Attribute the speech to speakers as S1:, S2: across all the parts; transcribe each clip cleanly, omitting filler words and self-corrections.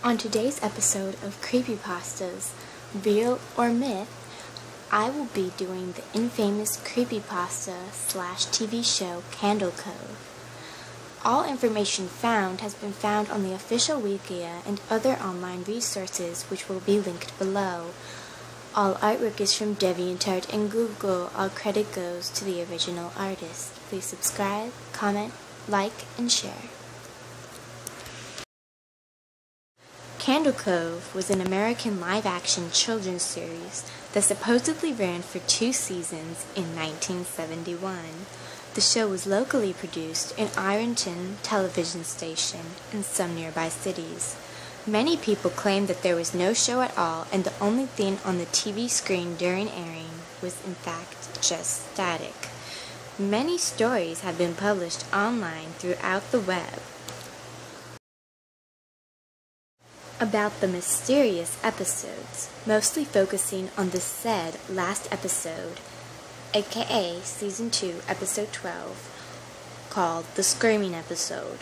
S1: On today's episode of Creepypastas, Real or Myth, I will be doing the infamous Creepypasta / TV show Cove. All information found has been found on the official Wikia and other online resources which will be linked below. All artwork is from DeviantArt and Google. All credit goes to the original artist. Please subscribe, comment, like, and share. Cove was an American live-action children's series that supposedly ran for 2 seasons in 1971. The show was locally produced in Ironton Television Station and some nearby cities. Many people claim that there was no show at all and the only thing on the TV screen during airing was in fact just static. Many stories have been published online throughout the web about the mysterious episodes, mostly focusing on the said last episode, aka Season 2, Episode 12, called The Screaming Episode.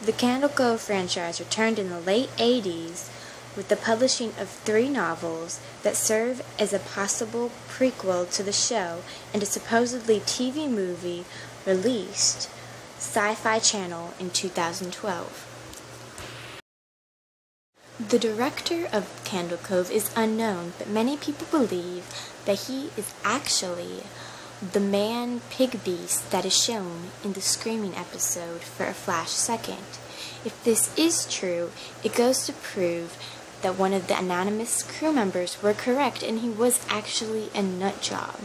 S1: The Cove franchise returned in the late 80s with the publishing of 3 novels that serve as a possible prequel to the show and a supposedly TV movie released Sci-Fi Channel in 2012. The director of Cove is unknown, but many people believe that he is actually the man-pig beast that is shown in the Screaming episode for a flash second. If this is true, it goes to prove that one of the anonymous crew members were correct and he was actually a nut job.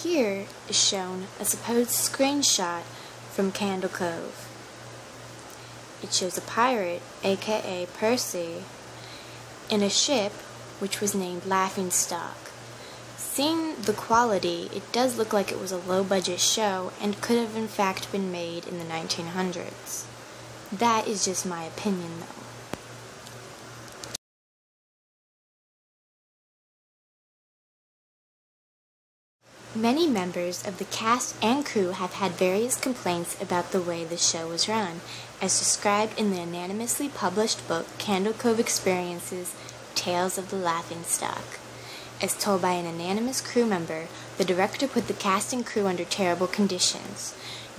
S1: Here is shown a supposed screenshot from Cove. It shows a pirate, aka Percy, in a ship which was named Laughingstock. Seeing the quality, it does look like it was a low-budget show and could have in fact been made in the 1900s. That is just my opinion though. Many members of the cast and crew have had various complaints about the way the show was run, as described in the anonymously published book Cove Experiences, Tales of the Laughingstock. As told by an anonymous crew member, the director put the cast and crew under terrible conditions.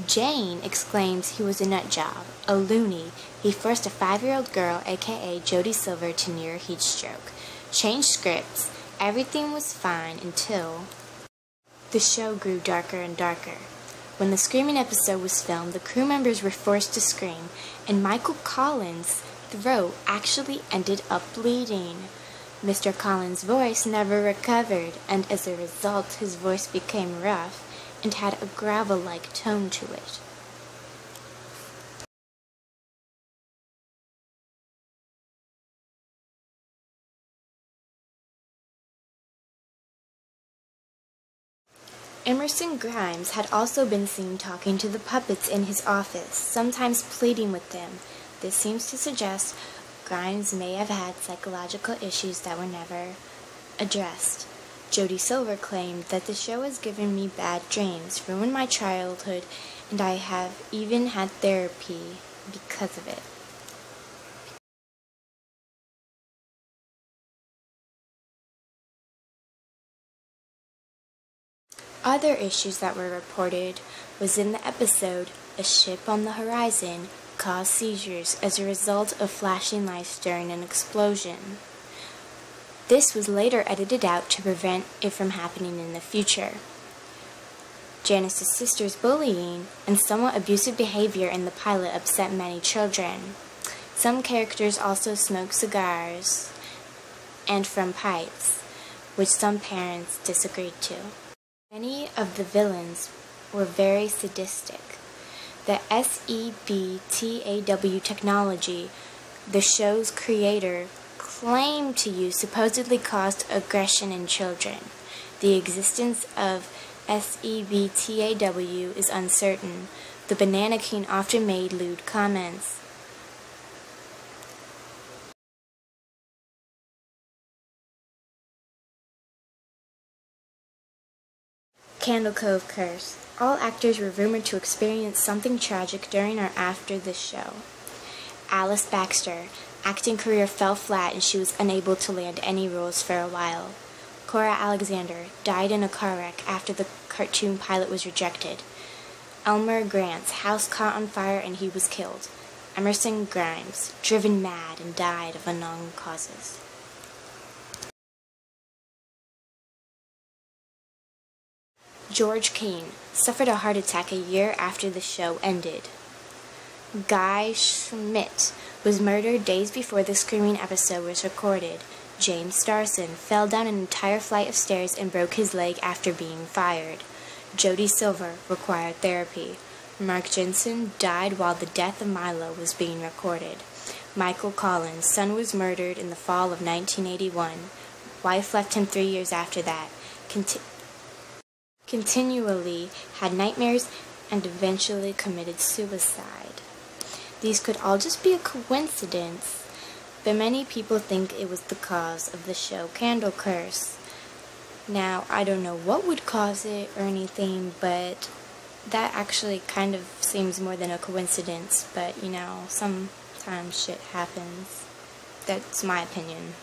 S1: Jane exclaims he was a nut job, a loony. He forced a 5-year-old girl, aka Jodie Silver, to near heat stroke. Changed scripts. Everything was fine until the show grew darker and darker. When the Screaming episode was filmed, the crew members were forced to scream, and Michael Collins' throat actually ended up bleeding. Mr. Collins' voice never recovered, and as a result his voice became rough and had a gravel-like tone to it. Emerson Grimes had also been seen talking to the puppets in his office, sometimes pleading with them. This seems to suggest Grimes may have had psychological issues that were never addressed. Jodie Silver claimed that the show has given me bad dreams, ruined my childhood, and I have even had therapy because of it. Other issues that were reported was in the episode, a ship on the horizon caused seizures as a result of flashing lights during an explosion. This was later edited out to prevent it from happening in the future. Janice's sister's bullying and somewhat abusive behavior in the pilot upset many children. Some characters also smoked cigars and from pipes, which some parents disagreed to. Many of the villains were very sadistic. The SEBTAW technology the show's creator claimed to use supposedly caused aggression in children. The existence of SEBTAW is uncertain. The Banana King often made lewd comments. Candle Cove curse. All actors were rumored to experience something tragic during or after this show. Alice Baxter. Acting career fell flat and she was unable to land any roles for a while. Cora Alexander died in a car wreck after the cartoon pilot was rejected. Elmer Grant's house caught on fire and he was killed. Emerson Grimes, driven mad and died of unknown causes. George Kane suffered a heart attack a year after the show ended. Guy Schmidt was murdered days before the Screaming episode was recorded. James Starson fell down an entire flight of stairs and broke his leg after being fired. Jody Silver required therapy. Mark Jensen died while the death of Milo was being recorded. Michael Collins' son was murdered in the fall of 1981. Wife left him 3 years after that. Continually had nightmares and eventually committed suicide. These could all just be a coincidence, but many people think it was the cause of the show Candle Curse. Now, I don't know what would cause it or anything, but that actually kind of seems more than a coincidence, but you know, sometimes shit happens. That's my opinion.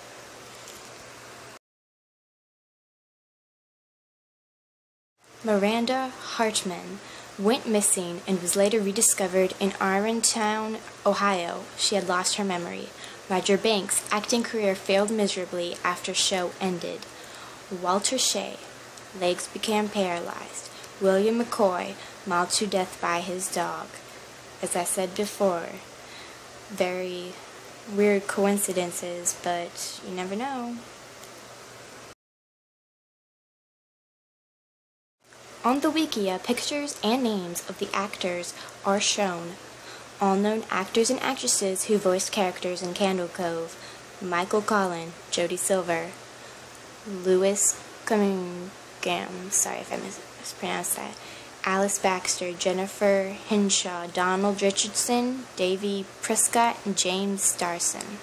S1: Miranda Hartman went missing and was later rediscovered in Irontown, Ohio. She had lost her memory. Roger Banks' acting career failed miserably after show ended. Walter Shea, legs became paralyzed. William McCoy, mauled to death by his dog. As I said before, very weird coincidences, but you never know. On the Wikia, pictures and names of the actors are shown. All known actors and actresses who voiced characters in Candle Cove: Michael Collin, Jody Silver, Louis Cunningham, sorry if I mispronounced that, Alice Baxter, Jennifer Hinshaw, Donald Richardson, Davy Prescott, and James Starson.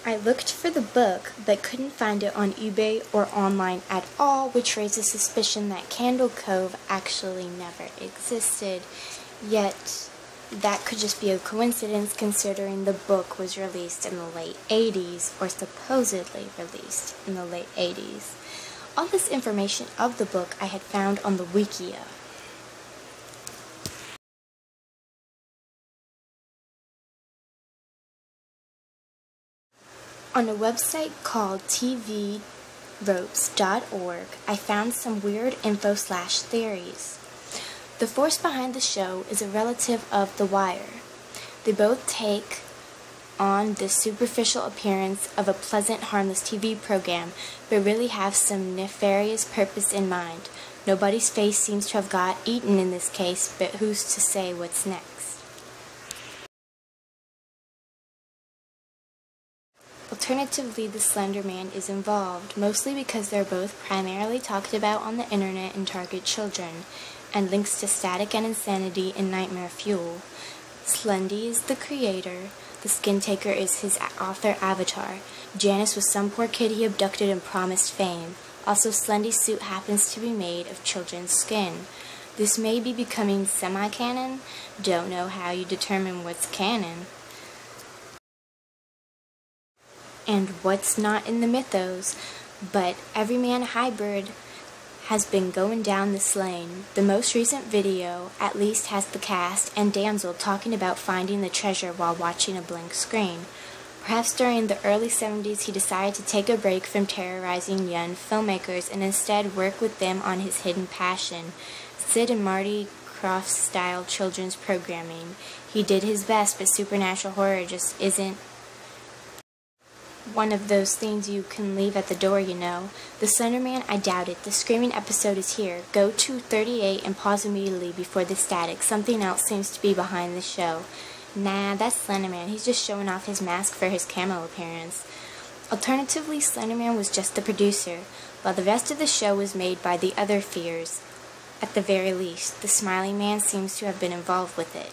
S1: I looked for the book, but couldn't find it on eBay or online at all, which raises suspicion that Candle Cove actually never existed. Yet, that could just be a coincidence considering the book was released in the late 80s, or supposedly released in the late 80s. All this information of the book I had found on the Wikia. On a website called tvropes.org, I found some weird info/theories. The force behind the show is a relative of The Wire. They both take on the superficial appearance of a pleasant, harmless TV program, but really have some nefarious purpose in mind. Nobody's face seems to have got eaten in this case, but who's to say what's next? Alternatively, the Slender Man is involved, mostly because they're both primarily talked about on the internet and target children, and links to Static and Insanity and Nightmare Fuel. Slendy is the creator. The Skin Taker is his author avatar. Janice was some poor kid he abducted and promised fame. Also, Slendy's suit happens to be made of children's skin. This may be becoming semi-canon. Don't know how you determine what's canon and what's not in the mythos, but Everyman Hybrid has been going down this lane. The most recent video at least has the cast and Damsel talking about finding the treasure while watching a blank screen. Perhaps during the early 70s he decided to take a break from terrorizing young filmmakers and instead work with them on his hidden passion, Sid and Marty Krofft-style children's programming. He did his best, but supernatural horror just isn't one of those things you can leave at the door, you know. The Slender Man, I doubt it. The Screaming episode is here. Go to 38 and pause immediately before the static. Something else seems to be behind the show. Nah, that's Slender Man. He's just showing off his mask for his camo appearance. Alternatively, Slender Man was just the producer, while the rest of the show was made by the other Fears. At the very least, the Smiling Man seems to have been involved with it.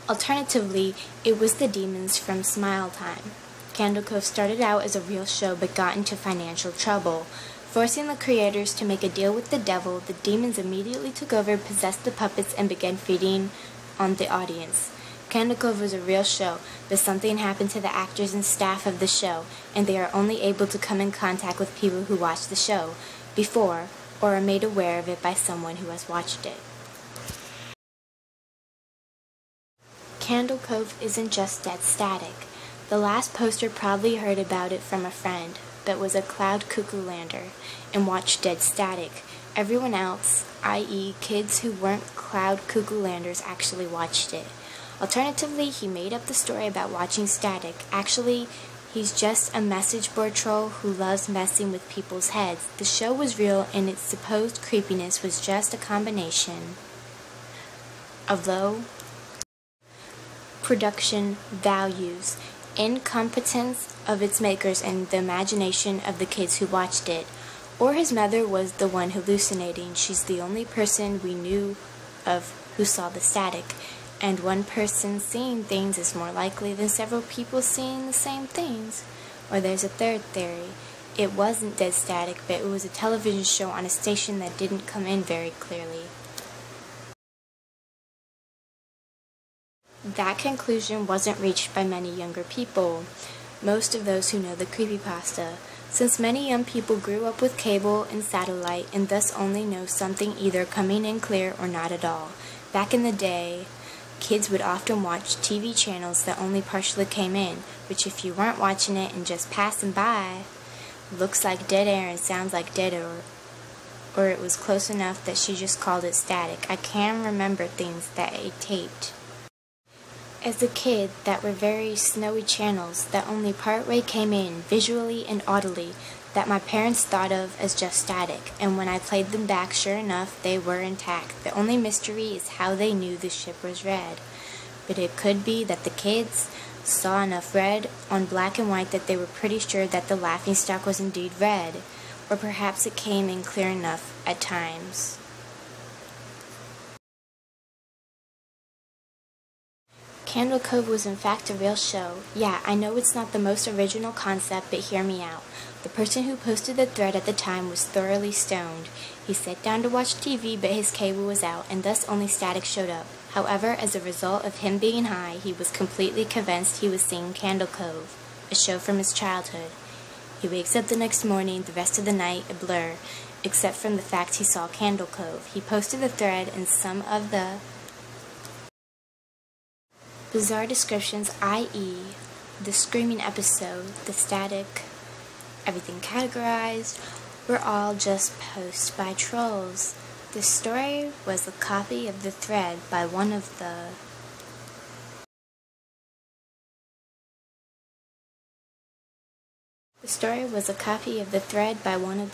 S1: Alternatively, it was the demons from Smile Time. Candle Cove started out as a real show but got into financial trouble. Forcing the creators to make a deal with the devil, the demons immediately took over, possessed the puppets, and began feeding on the audience. Candle Cove was a real show, but something happened to the actors and staff of the show, and they are only able to come in contact with people who watched the show before or are made aware of it by someone who has watched it. Candle Cove isn't just dead static. The last poster probably heard about it from a friend, but was a cloud cuckoo lander, and watched dead static. Everyone else, i.e. kids who weren't cloud cuckoo landers, actually watched it. Alternatively, he made up the story about watching static. Actually, he's just a message board troll who loves messing with people's heads. The show was real, and its supposed creepiness was just a combination of low production values, incompetence of its makers, and the imagination of the kids who watched it. Or his mother was the one hallucinating. She's the only person we knew of who saw the static, and one person seeing things is more likely than several people seeing the same things. Or there's a third theory. It wasn't dead static, but it was a television show on a station that didn't come in very clearly. That conclusion wasn't reached by many younger people, most of those who know the creepypasta, since many young people grew up with cable and satellite and thus only know something either coming in clear or not at all. Back in the day, kids would often watch TV channels that only partially came in, which if you weren't watching it and just passing by, looks like dead air and sounds like dead air, or it was close enough that she just called it static. I can remember things that I taped as a kid that were very snowy channels that only partway came in, visually and audibly, that my parents thought of as just static, and when I played them back, sure enough, they were intact. The only mystery is how they knew the ship was red. But it could be that the kids saw enough red on black and white that they were pretty sure that the laughingstock was indeed red, or perhaps it came in clear enough at times. Candle Cove was in fact a real show. Yeah, I know it's not the most original concept, but hear me out. The person who posted the thread at the time was thoroughly stoned. He sat down to watch TV, but his cable was out, and thus only static showed up. However, as a result of him being high, he was completely convinced he was seeing Candle Cove, a show from his childhood. He wakes up the next morning, the rest of the night a blur, except from the fact he saw Candle Cove. He posted the thread and some of the bizarre descriptions, i.e. the screaming episode, the static, everything categorized, were all just posts by trolls. The story was a copy of the thread by one of the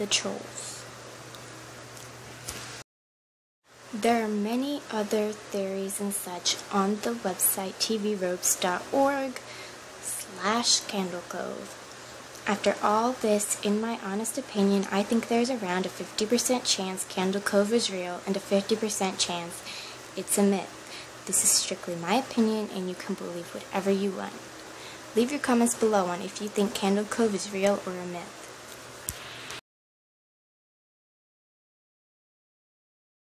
S1: trolls. There are many other theories and such on the website tvropes.org/candlecove. After all this, in my honest opinion, I think there's around a 50% chance Candle Cove is real and a 50% chance it's a myth. This is strictly my opinion, and you can believe whatever you want. Leave your comments below on if you think Candle Cove is real or a myth.